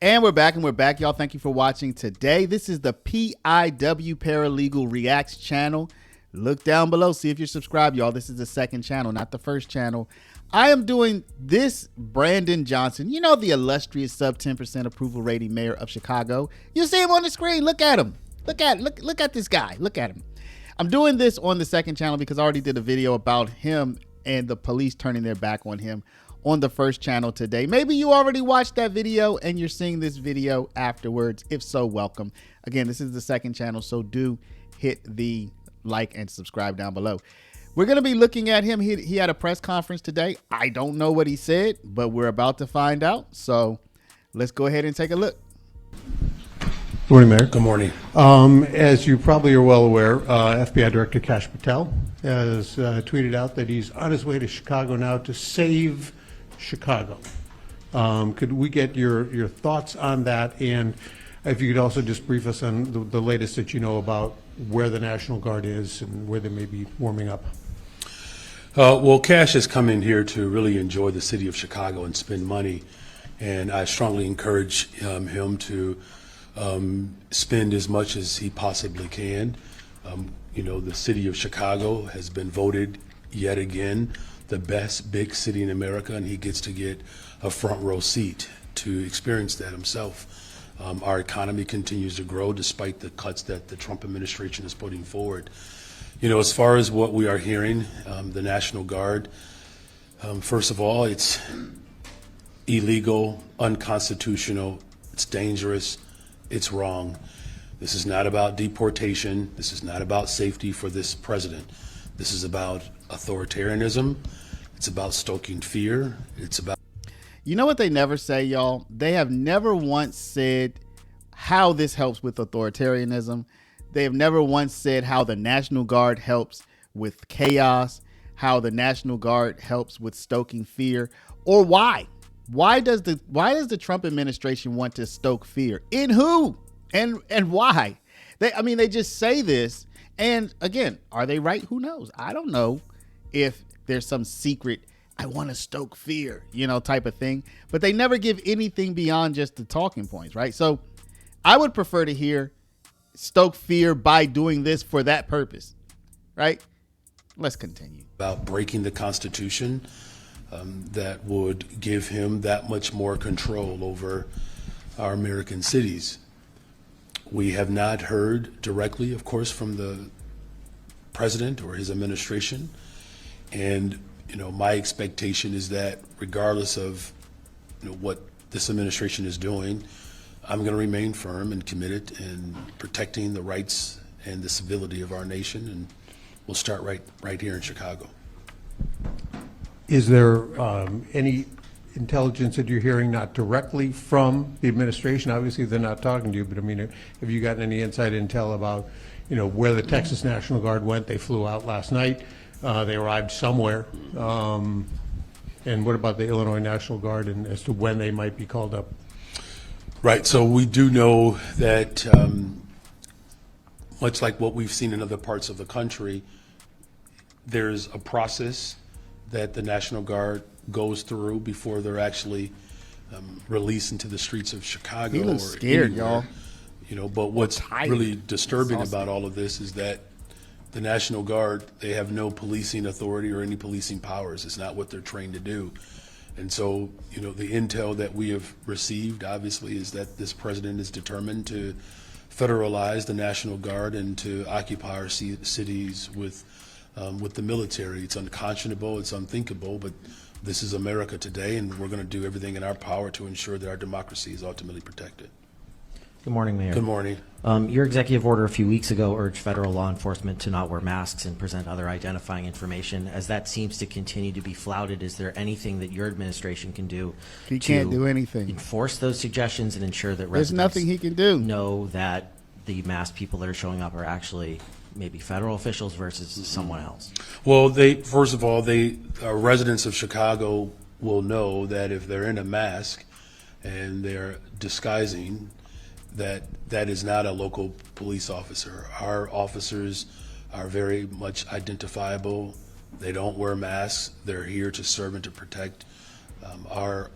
And we're back, y'all. Thank you for watching today. This is the PIW Paralegal Reacts channel. Look down below, see if you're subscribed, y'all. This is the second channel, not the first channel. I am doing this Brandon Johnson, you know, the illustrious sub 10% approval rating mayor of Chicago. You see him on the screen. Look at him. Look at this guy. Look at him. I'm doing this on the second channel because I already did a video about him and the police turning their back on him on the first channel today. Maybe you already watched that video and you're seeing this video afterwards. If so, welcome. Again, this is the second channel, so do hit the like and subscribe down below. We're going to be looking at him. He had a press conference today. I don't know what he said, but we're about to find out. So let's go ahead and take a look. Good morning, Mayor. Good morning. As you probably are well aware, FBI Director Kash Patel has tweeted out that he's on his way to Chicago now to save Chicago. Could we get your thoughts on that? And if you could also just brief us on the latest that you know about where the National Guard is and where they may be warming up. Well, Kash has come in here to really enjoy the city of Chicago and spend money. And I strongly encourage him to spend as much as he possibly can. You know, the city of Chicago has been voted yet again the best big city in America, and he gets to get a front row seat to experience that himself. Our economy continues to grow despite the cuts that the Trump administration is putting forward. You know, as far as what we are hearing, the National Guard, first of all, it's illegal, unconstitutional, it's dangerous, it's wrong. This is not about deportation. This is not about safety for this president. This is about authoritarianism. It's about stoking fear. It's about... You know what they never say, y'all? They have never once said how this helps with authoritarianism. They have never once said how the National Guard helps with chaos, how the National Guard helps with stoking fear, or why. Why does the Trump administration want to stoke fear? In who? And why? They just say this. And again, are they right? Who knows? I don't know if there's some secret, I want to stoke fear, you know, type of thing. But they never give anything beyond just the talking points, right? So I would prefer to hear stoke fear by doing this for that purpose, right? Let's continue. About breaking the Constitution that would give him that much more control over our American cities. We have not heard directly, of course, from the president or his administration. And, you know, my expectation is that regardless of, you know, what this administration is doing, I'm going to remain firm and committed in protecting the rights and the civility of our nation. And we'll start right here in Chicago. Is there any intelligence that you're hearing, not directly from the administration? Obviously, they're not talking to you, but I mean, have you gotten any inside intel about, you know, where the Texas National Guard went? They flew out last night. They arrived somewhere. And what about the Illinois National Guard and as to when they might be called up? Right. So we do know that much like what we've seen in other parts of the country, there's a process that the National Guard goes through before they're actually released into the streets of Chicago. He looks scared, y'all. You know, but what's really disturbing about all of this is that the National Guard, they have no policing authority or any policing powers. It's not what they're trained to do. And so, you know, the intel that we have received, obviously, is that this president is determined to federalize the National Guard and to occupy our cities with the military. It's unconscionable, it's unthinkable, but this is America today, and we're going to do everything in our power to ensure that our democracy is ultimately protected. Good morning, Mayor. Good morning. Your executive order a few weeks ago urged federal law enforcement to not wear masks and present other identifying information. As that seems to continue to be flouted, is there anything that your administration can do He can't do anything. Enforce those suggestions and ensure that There's residents nothing he can do. know that the masked people that are showing up are actually maybe federal officials versus someone else? Well, first of all, residents of Chicago will know that if they're in a mask and they're disguising, that is not a local police officer. Our officers are very much identifiable. They don't wear masks. They're here to serve and to protect our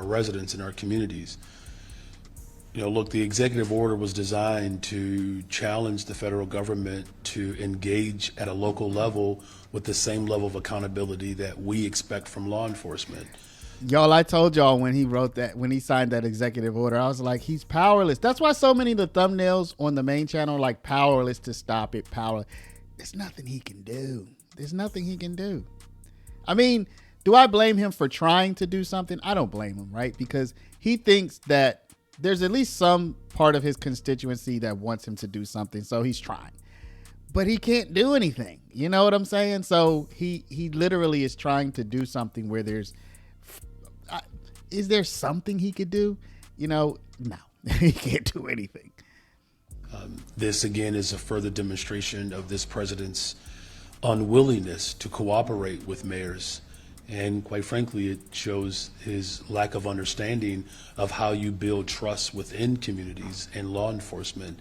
residents in our communities. Look, the executive order was designed to challenge the federal government to engage at a local level with the same level of accountability that we expect from law enforcement. Y'all, I told y'all when he signed that executive order, I was like, he's powerless. That's why so many of the thumbnails on the main channel are like powerless to stop it, powerless. There's nothing he can do. There's nothing he can do. I mean, do I blame him for trying to do something? I don't blame him, right? Because he thinks that there's at least some part of his constituency that wants him to do something, so he's trying. But he can't do anything. You know what I'm saying? So he literally is trying to do something where there's... is there something he could do? No, he can't do anything. This, again, is a further demonstration of this president's unwillingness to cooperate with mayors. And quite frankly, it shows his lack of understanding of how you build trust within communities and law enforcement.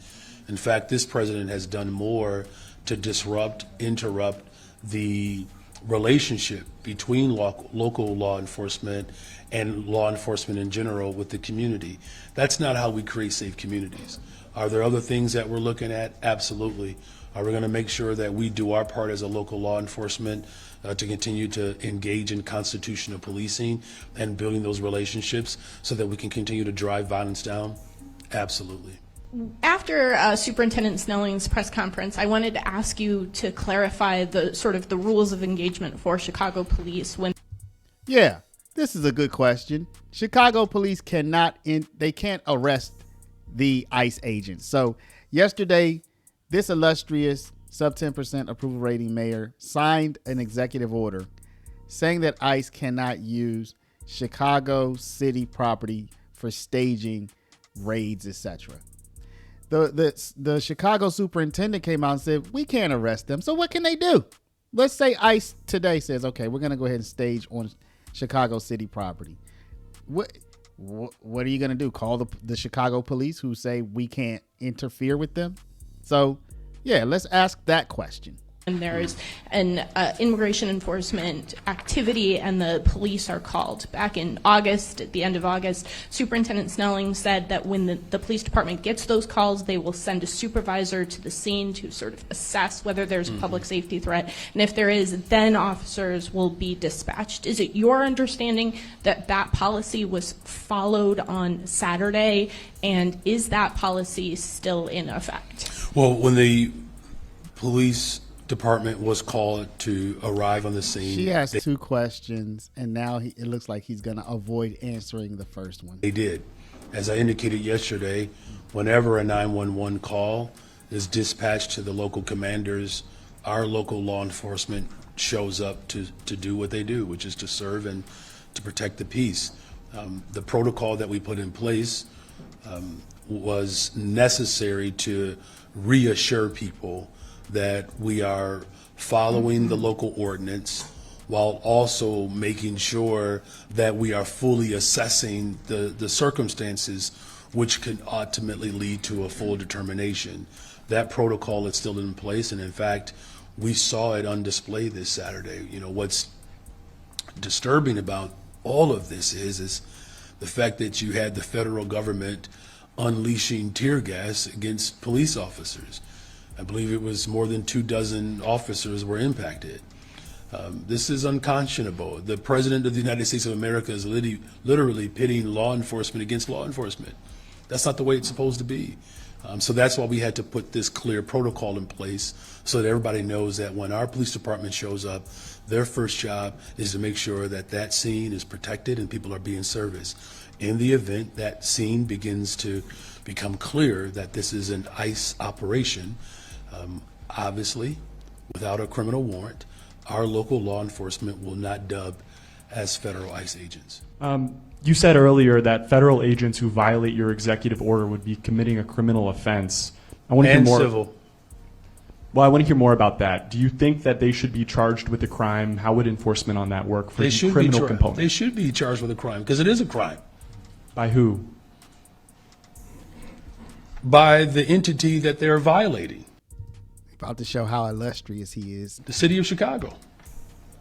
In fact, this president has done more to disrupt, interrupt the relationship between local law enforcement and law enforcement in general with the community. That's not how we create safe communities. Are there other things that we're looking at? Absolutely. Are we going to make sure that we do our part as a local law enforcement to continue to engage in constitutional policing and building those relationships so that we can continue to drive violence down? Absolutely. After Superintendent Snelling's press conference, I wanted to ask you to clarify the rules of engagement for Chicago police when... Yeah, this is a good question. Chicago police can't arrest the ICE agents. So yesterday, this illustrious sub 10% approval rating mayor signed an executive order saying that ICE cannot use Chicago city property for staging raids, etc. The Chicago superintendent came out and said, we can't arrest them. So what can they do? Let's say ICE today says, okay, we're going to go ahead and stage on Chicago city property. What are you going to do? Call the Chicago police who say we can't interfere with them? So, yeah, let's ask that question. And there's an immigration enforcement activity and the police are called. Back in August, at the end of August, Superintendent Snelling said that when the police department gets those calls, they will send a supervisor to the scene to sort of assess whether there's a public safety threat. And if there is, then officers will be dispatched. Is it your understanding that that policy was followed on Saturday? And is that policy still in effect? Well, when the police department was called to arrive on the scene. She has two questions, and now it looks like he's going to avoid answering the first one. They did. As I indicated yesterday, whenever a 911 call is dispatched to the local commanders, our local law enforcement shows up to do what they do, which is to serve and to protect the peace. The protocol that we put in place was necessary to reassure people that we are following the local ordinance while also making sure that we are fully assessing the circumstances which could ultimately lead to a full determination. That protocol is still in place, and in fact, we saw it on display this Saturday. What's disturbing about all of this is the fact that you had the federal government unleashing tear gas against police officers. I believe it was more than 24 officers were impacted. This is unconscionable. The President of the United States of America is literally pitting law enforcement against law enforcement. That's not the way it's supposed to be. So that's why we had to put this clear protocol in place so that everybody knows that when our police department shows up, their first job is to make sure that that scene is protected and people are being serviced. In the event that scene begins to become clear that this is an ICE operation, obviously, without a criminal warrant, our local law enforcement will not dub as federal ICE agents. You said earlier that federal agents who violate your executive order would be committing a criminal offense. I want to hear more. Civil. Well, I want to hear more about that. Do you think that they should be charged with a crime? How would enforcement on that work for the criminal component? They should be charged with a crime because it is a crime. By who? By the entity that they're violating. About to show how illustrious he is. The city of Chicago.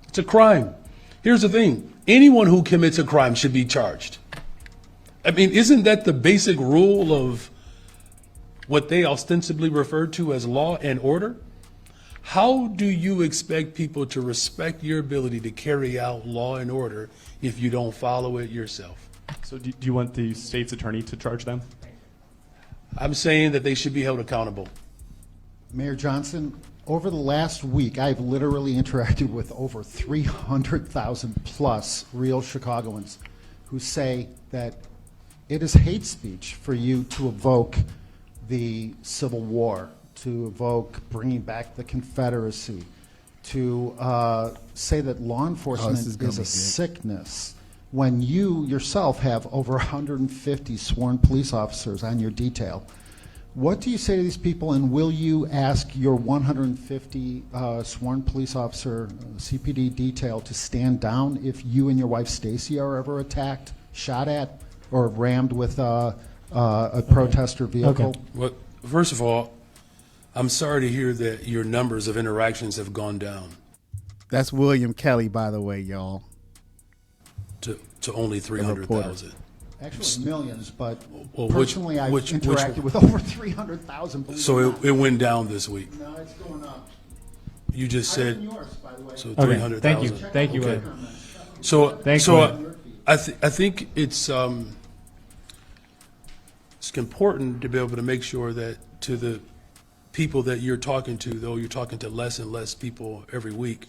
It's a crime. Here's the thing. Anyone who commits a crime should be charged. I mean, isn't that the basic rule of what they ostensibly refer to as law and order? How do you expect people to respect your ability to carry out law and order if you don't follow it yourself? So do you want the state's attorney to charge them? I'm saying that they should be held accountable. Mayor Johnson, over the last week, I've literally interacted with over 300,000 plus real Chicagoans who say that it is hate speech for you to evoke the Civil War, to evoke bringing back the Confederacy, to say that law enforcement is a sickness, when you yourself have over 150 sworn police officers on your detail. What do you say to these people, and will you ask your 150 sworn police officer CPD detail to stand down if you and your wife Stacy are ever attacked, shot at, or rammed with a protester vehicle? Okay. Well, first of all, I'm sorry to hear that your numbers of interactions have gone down That's William Kelly, by the way, y'all. to only 300,000. Actually, millions, but Well, personally, I've which interacted one? with over 300,000. So it went down this week. No, it's going up. You just Higher than said yours, by the way. so Okay, 300,000. thank you. Thank you, Okay. William. So Thanks, so William. I think it's important to be able to make sure that to the people that you're talking to, though you're talking to less and less people every week,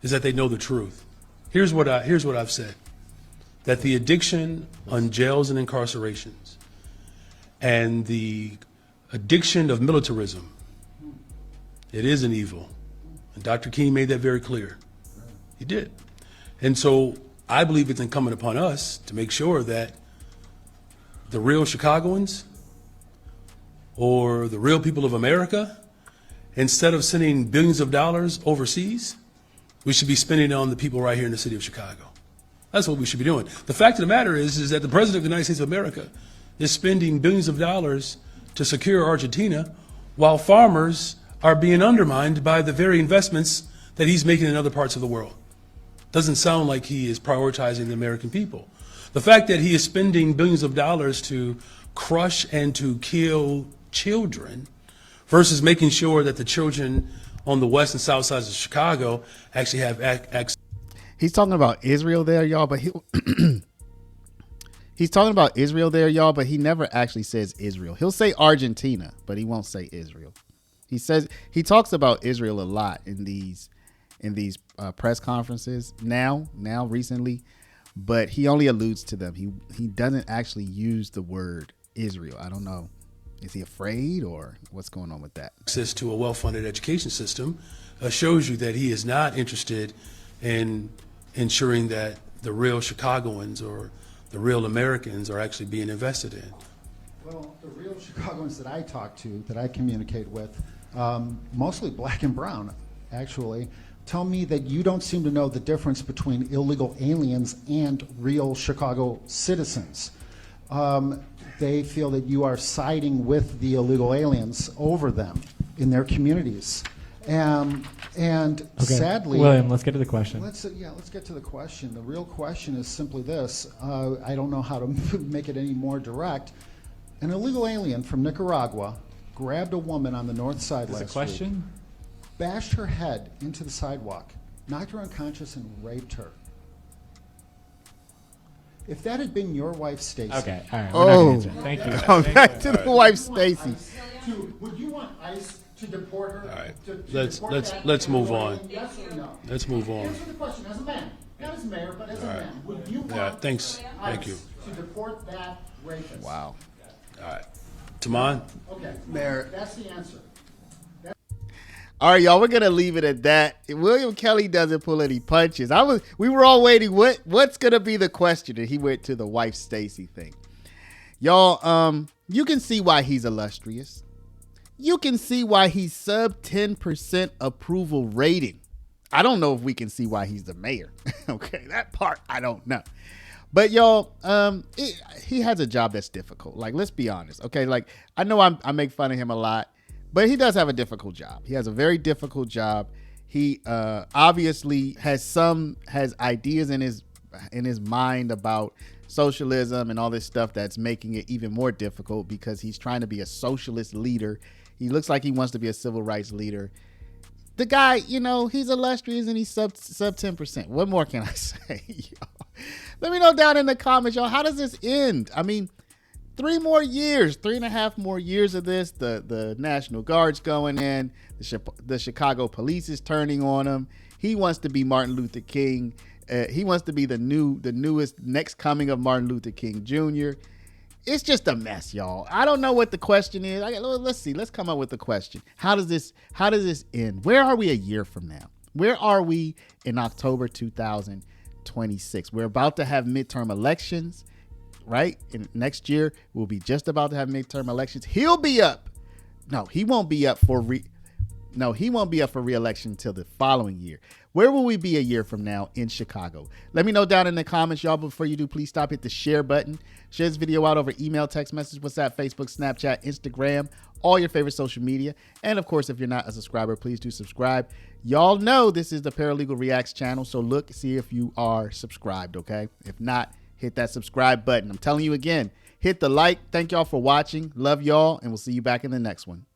is that they know the truth. Here's what I've said. That the addiction on jails and incarcerations and the addiction of militarism, it is an evil. And Dr. King made that very clear. He did. And so I believe it's incumbent upon us to make sure that the real Chicagoans or the real people of America, instead of sending billions of dollars overseas, we should be spending it on the people right here in the city of Chicago. That's what we should be doing. The fact of the matter is that the President of the United States of America is spending billions of dollars to secure Argentina while farmers are being undermined by the very investments that he's making in other parts of the world. Doesn't sound like he is prioritizing the American people. The fact that he is spending billions of dollars to crush and to kill children versus making sure that the children on the west and south sides of Chicago actually have access. He's talking about Israel there, y'all, but he's talking about Israel there, y'all, but he never actually says Israel. He'll say Argentina, but he won't say Israel. He talks about Israel a lot in these press conferences now recently, but he only alludes to them. He doesn't actually use the word Israel. I don't know. Is he afraid or what's going on with that? Access to a well-funded education system shows you that he is not interested in ensuring that the real Chicagoans or the real Americans are actually being invested in. Well, the real Chicagoans that I talk to, that I communicate with, mostly black and brown, actually, tell me that you don't seem to know the difference between illegal aliens and real Chicago citizens. They feel that you are siding with the illegal aliens over them in their communities. And Okay. sadly, William, let's get to the question. let's get to the question. The real question is simply this. I don't know how to make it any more direct. An illegal alien from Nicaragua grabbed a woman on the north side Is last a question? week, bashed her head into the sidewalk, knocked her unconscious, and raped her. If that had been your wife, Stacy, Okay, all right. We're not gonna Oh, answer it. Thank you. come back to the wife, Stacy. would you want ICE to deport her? All right. to Let's- deport let's- that let's move illegal on. alien? Yes or no? Let's move on. Answer the question as a man, not as mayor, but as a man. Would you want Yeah, thanks. Thank you. ICE to deport that rapist? Wow. All right. Taman? Okay, Mayor. that's the answer. All right, y'all, we're gonna leave it at that. William Kelly doesn't pull any punches. We were all waiting. What's gonna be the question? And he went to the wife Stacy thing. Y'all, you can see why he's illustrious. You can see why he's sub 10% approval rating. I don't know if we can see why he's the mayor. Okay, that part I don't know. But y'all, he has a job that's difficult. Like, let's be honest. Okay, like I know I make fun of him a lot, but he does have a difficult job. He has a very difficult job. He obviously has ideas in his in his mind about socialism and all this stuff that's making it even more difficult because he's trying to be a socialist leader. He looks like he wants to be a civil rights leader. The guy, you know, he's illustrious and he's sub 10%. What more can I say? Let me know down in the comments, y'all. How does this end? I mean, 3.5 more years of this. The National Guard's going in. The Chicago police is turning on him. He wants to be Martin Luther King. He wants to be the newest next coming of Martin Luther King Jr. It's just a mess, y'all. I don't know what the question is. Let's see. Let's come up with the question. How does this end? Where are we a year from now? Where are we in October 2026? We're about to have midterm elections, right? And next year we'll be just about to have midterm elections. He'll be up. No, he won't be up for re-election until the following year. Where will we be a year from now in Chicago? Let me know down in the comments, y'all. Before you do, please stop, hit the share button. Share this video out over email, text message, WhatsApp, Facebook, Snapchat, Instagram, all your favorite social media. And of course, if you're not a subscriber, please do subscribe. Y'all know this is the Paralegal Reacts channel, so look, see if you are subscribed, okay? If not, hit that subscribe button. I'm telling you again, hit the like. Thank y'all for watching. Love y'all, and we'll see you back in the next one.